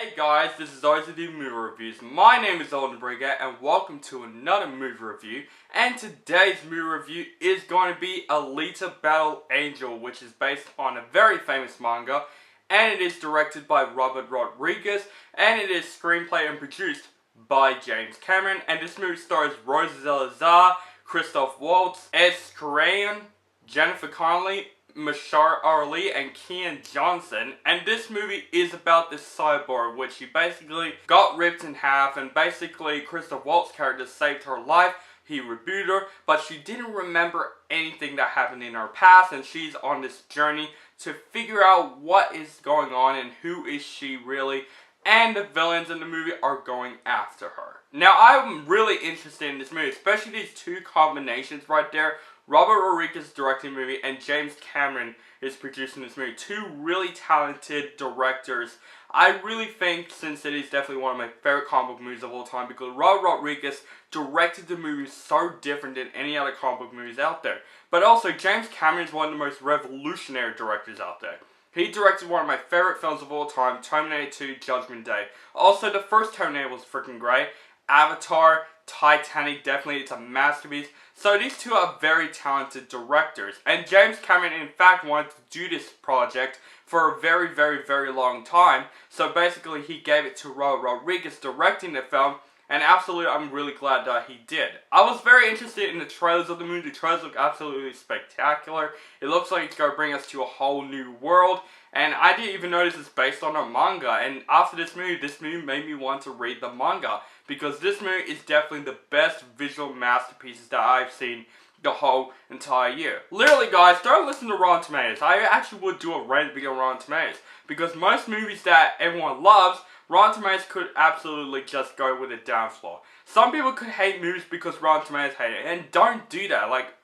Hey guys, this is OZD Movie Reviews. My name is Olden Brigger and welcome to another movie review. And today's movie review is going to be Alita Battle Angel, which is based on a very famous manga. And it is directed by Robert Rodriguez, and it is screenplay and produced by James Cameron. And this movie stars Rose Zelazar, Christoph Waltz, Ed Skrein, Jennifer Connelly, Mahershala Ali, and Kian Johnson. And this movie is about this cyborg, which she basically got ripped in half, and basically Christoph Waltz's character saved her life. He rebooted her, but she didn't remember anything that happened in her past, and she's on this journey to figure out what is going on and who is she really, and the villains in the movie are going after her. Now, I'm really interested in this movie, especially these two combinations right there. Robert Rodriguez is directing the movie, and James Cameron is producing this movie. Two really talented directors. I really think, since it is definitely one of my favorite comic book movies of all time, because Robert Rodriguez directed the movie so different than any other comic book movies out there. But also, James Cameron is one of the most revolutionary directors out there. He directed one of my favorite films of all time, Terminator 2: Judgment Day. Also, the first Terminator was freaking great. Avatar, Titanic, definitely, it's a masterpiece. So these two are very talented directors. And James Cameron, in fact, wanted to do this project for a very, very, very long time. So basically, he gave it to Robert Rodriguez directing the film. And absolutely, I'm really glad that he did. I was very interested in the trailers of the movie. The trailers look absolutely spectacular. It looks like it's going to bring us to a whole new world. And I didn't even notice it's based on a manga. And after this movie made me want to read the manga. Because this movie is definitely the best visual masterpieces that I've seen the whole entire year. Literally, guys, don't listen to Rotten Tomatoes. I actually would do a rant video on Rotten Tomatoes. Because most movies that everyone loves, Rotten Tomatoes could absolutely just go with a downfall. Some people could hate movies because Rotten Tomatoes hate it. And don't do that. Like,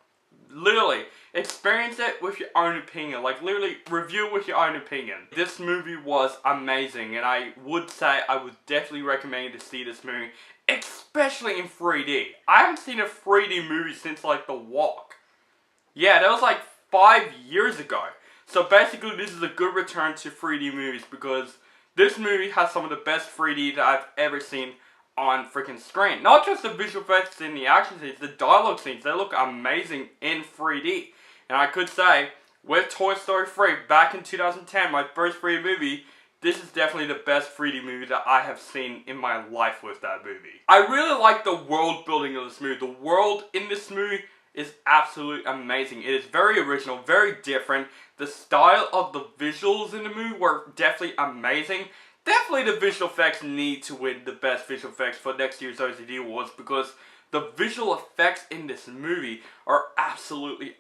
literally, experience it with your own opinion. Like, literally, review it with your own opinion. This movie was amazing, and I would say I would definitely recommend you to see this movie, especially in 3D. I haven't seen a 3D movie since, like, The Walk. Yeah, that was, like, 5 years ago. So, basically, this is a good return to 3D movies, because this movie has some of the best 3D that I've ever seen on freaking screen. Not just the visual effects in the action scenes, the dialogue scenes, they look amazing in 3D. And I could say, with Toy Story 3 back in 2010, my first 3D movie, this is definitely the best 3D movie that I have seen in my life with that movie. I really like the world building of this movie. The world in this movie is absolutely amazing. It is very original, very different. The style of the visuals in the movie were definitely amazing. Definitely the visual effects need to win the best visual effects for next year's OZD Awards, because the visual effects in this movie are absolutely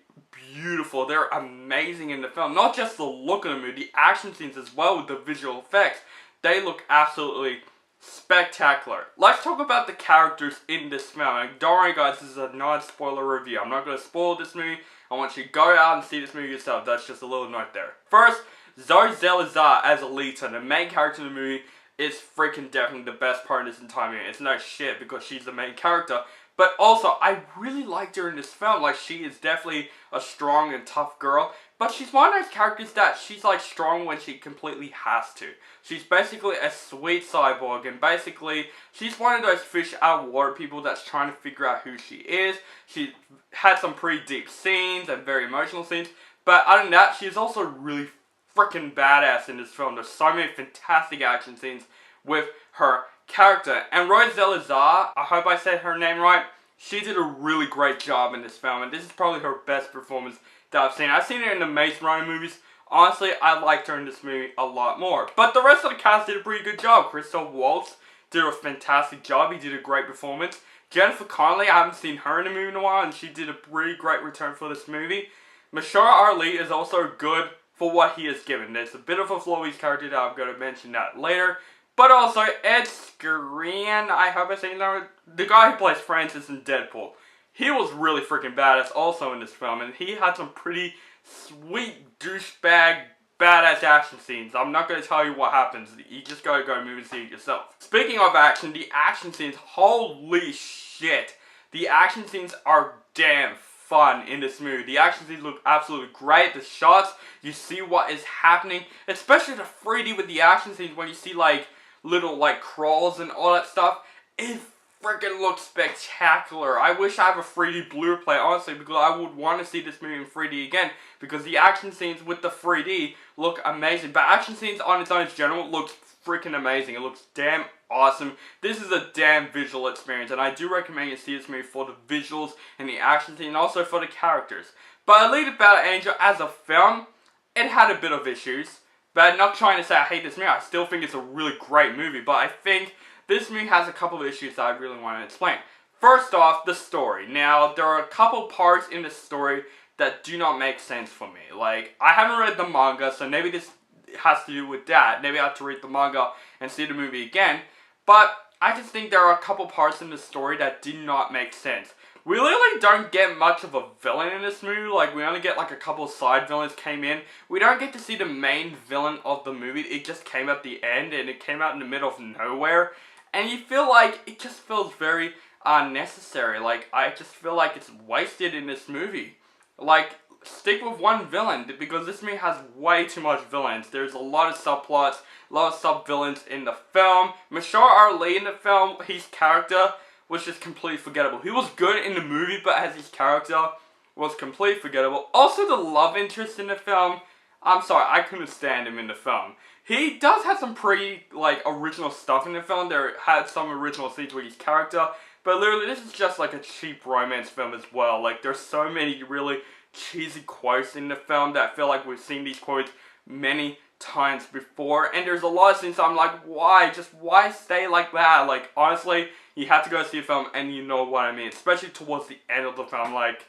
beautiful. They're amazing in the film. Not just the look of the movie, the action scenes as well with the visual effects. They look absolutely spectacular. Let's talk about the characters in this film. And don't worry, guys, this is a non-spoiler review. I'm not going to spoil this movie. I want you to go out and see this movie yourself. That's just a little note there. First, Zoe Zelazar as Alita, the main character in the movie, is freaking definitely the best part of this entire movie. It's no shit because she's the main character. But also, I really liked her in this film. Like, she is definitely a strong and tough girl. But she's one of those characters that she's, like, strong when she completely has to. She's basically a sweet cyborg. And basically, she's one of those fish out of water people that's trying to figure out who she is. She had some pretty deep scenes and very emotional scenes. But other than that, she's also really freaking badass in this film. There's so many fantastic action scenes with her character. And Rose Zelazar, I hope I said her name right, she did a really great job in this film, and this is probably her best performance that I've seen. I've seen her in the Maze Runner movies. Honestly, I liked her in this movie a lot more. But the rest of the cast did a pretty good job. Christoph Waltz did a fantastic job. He did a great performance. Jennifer Connelly, I haven't seen her in a movie in a while, and she did a really great return for this movie. Mahershala Ali is also good for what he has given. There's a bit of a flaw with his character that I'm going to mention that later. But also, Ed Skrein, I hope I say his name, the guy who plays Francis in Deadpool. He was really freaking badass also in this film, and he had some pretty sweet douchebag badass action scenes. I'm not going to tell you what happens. You just got to go move and see it yourself. Speaking of action, the action scenes, holy shit. The action scenes are damn fun in this movie. The action scenes look absolutely great. The shots, you see what is happening, especially the 3D with the action scenes when you see like little like crawls and all that stuff. It freaking looks spectacular. I wish I have a 3D Blu-ray, honestly, because I would want to see this movie in 3D again, because the action scenes with the 3D look amazing. But action scenes on its own in general looks freaking amazing. It looks damn awesome. This is a damn visual experience, and I do recommend you see this movie for the visuals and the action scene, and also for the characters. But Alita Battle Angel as a film, it had a bit of issues. But I'm not trying to say I hate this movie. I still think it's a really great movie, but I think this movie has a couple of issues that I really want to explain. First off, the story. Now, there are a couple parts in the story that do not make sense for me. Like, I haven't read the manga, so maybe this has to do with that. Maybe I have to read the manga and see the movie again. But I just think there are a couple parts in the story that do not make sense. We literally don't get much of a villain in this movie. Like, we only get like a couple of side villains came in. We don't get to see the main villain of the movie. It just came at the end, and it came out in the middle of nowhere. And you feel like it just feels very unnecessary. Like, I just feel like it's wasted in this movie. Like, stick with one villain, because this movie has way too much villains. There's a lot of subplots, a lot of sub-villains in the film. Mahershala Ali in the film, his character was just completely forgettable. He was good in the movie, but as his character was completely forgettable. Also, the love interest in the film, I'm sorry, I couldn't stand him in the film. He does have some pretty, like, original stuff in the film. There had some original scenes with his character, but literally, this is just like a cheap romance film as well. Like, there's so many really cheesy quotes in the film that I feel like we've seen these quotes many times before, and there's a lot of scenes I'm like, why? Just why stay like that? Like, honestly, you have to go see a film and you know what I mean, especially towards the end of the film, like,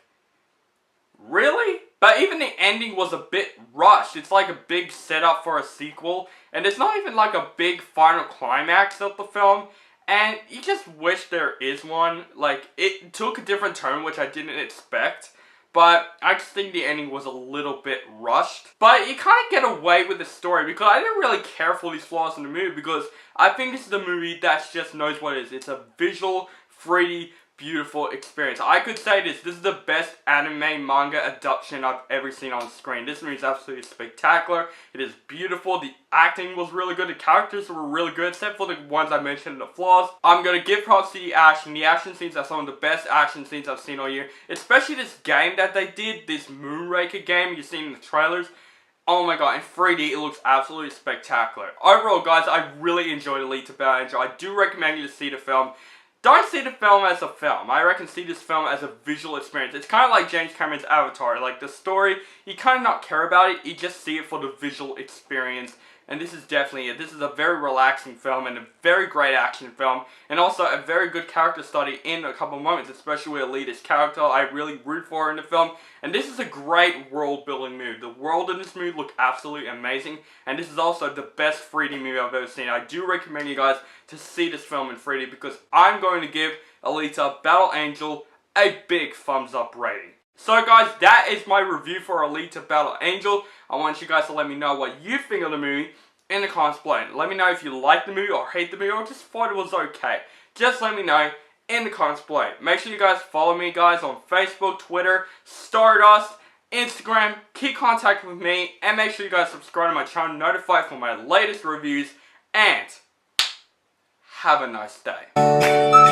really? But even the ending was a bit rushed. It's like a big setup for a sequel, and it's not even like a big final climax of the film, and you just wish there is one. Like, it took a different turn, which I didn't expect. But I just think the ending was a little bit rushed. But you kind of get away with the story, because I didn't really care for these flaws in the movie, because I think this is a movie that just knows what it is. It's a visual, 3D, beautiful experience. I could say this is the best anime manga adaptation I've ever seen on screen. This movie is absolutely spectacular. It is beautiful. The acting was really good. The characters were really good, except for the ones I mentioned, the flaws. I'm going to give props to the action. The action scenes are some of the best action scenes I've seen all year. Especially this game that they did, this Moonraker game you've seen in the trailers. Oh my god, in 3D, it looks absolutely spectacular. Overall, guys, I really enjoyed Alita Battle Angel. I do recommend you to see the film. Don't see the film as a film. I reckon see this film as a visual experience. It's kind of like James Cameron's Avatar. Like, the story, you kind of not care about it. You just see it for the visual experience. And this is definitely it. This is a very relaxing film and a very great action film. And also a very good character study in a couple of moments, especially with Alita's character. I really root for her in the film. And this is a great world building movie. The world in this movie look absolutely amazing. And this is also the best 3D movie I've ever seen. I do recommend you guys to see this film in 3D, because I'm going to give Alita Battle Angel a big thumbs up rating. So guys, that is my review for Alita Battle Angel. I want you guys to let me know what you think of the movie in the comments below. Let me know if you like the movie or hate the movie or just thought it was okay. Just let me know in the comments below. Make sure you guys follow me, guys, on Facebook, Twitter, Stardust, Instagram. Keep contact with me, and make sure you guys subscribe to my channel, notified for my latest reviews, and have a nice day.